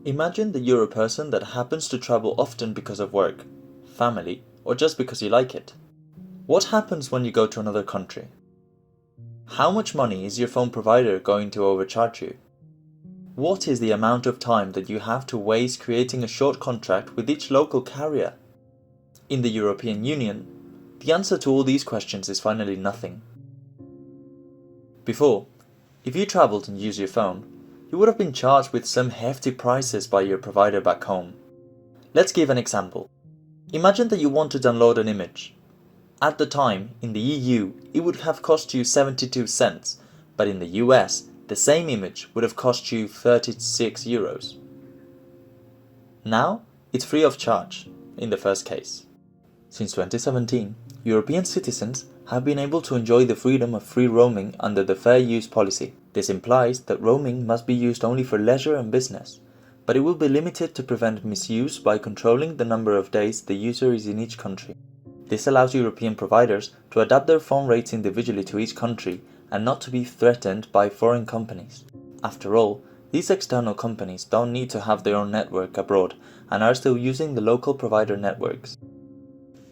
Imagine that you're a person that happens to travel often because of work, family, or just because you like it. What happens when you go to another country? How much money is your phone provider going to overcharge you? What is the amount of time that you have to waste creating a short contract with each local carrier? In the European Union, the answer to all these questions is finally nothing. Before, if you traveled and used your phone, you would have been charged with some hefty prices by your provider back home. Let's give an example. Imagine that you want to download an image. At the time, in the EU, it would have cost you 72 cents, but in the US, the same image would have cost you 36 euros. Now, it's free of charge, in the first case. Since 2017, European citizens have been able to enjoy the freedom of free roaming under the Fair Use policy. This implies that roaming must be used only for leisure and business, but it will be limited to prevent misuse by controlling the number of days the user is in each country. This allows European providers to adapt their phone rates individually to each country and not to be threatened by foreign companies. After all, these external companies don't need to have their own network abroad and are still using the local provider networks.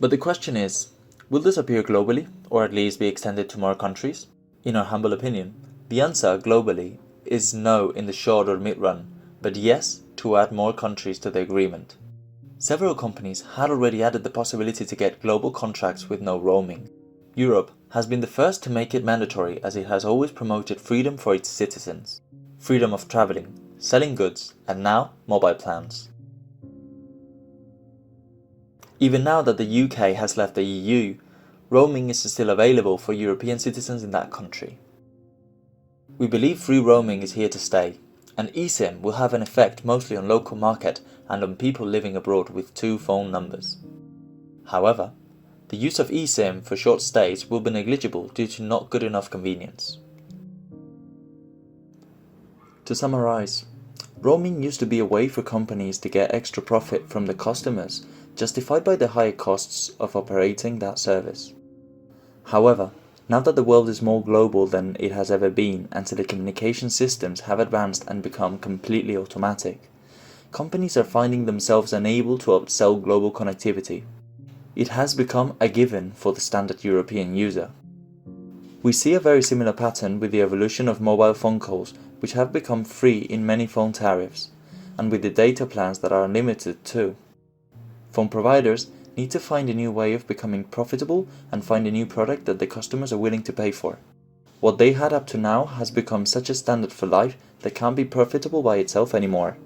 But the question is, will this appear globally, or at least be extended to more countries? In our humble opinion, the answer globally is no in the short or mid-run, but yes to add more countries to the agreement. Several companies had already added the possibility to get global contracts with no roaming. Europe has been the first to make it mandatory as it has always promoted freedom for its citizens. Freedom of traveling, selling goods, and now mobile plans. Even now that the UK has left the EU, roaming is still available for European citizens in that country. We believe free roaming is here to stay, and eSIM will have an effect mostly on local market and on people living abroad with two phone numbers. However, the use of eSIM for short stays will be negligible due to not good enough convenience. To summarize, roaming used to be a way for companies to get extra profit from the customers, justified by the higher costs of operating that service. However, now that the world is more global than it has ever been and telecommunication systems have advanced and become completely automatic, companies are finding themselves unable to upsell global connectivity. It has become a given for the standard European user. We see a very similar pattern with the evolution of mobile phone calls, which have become free in many phone tariffs, and with the data plans that are unlimited too. Phone providers need to find a new way of becoming profitable and find a new product that the customers are willing to pay for. What they had up to now has become such a standard for life that can't be profitable by itself anymore.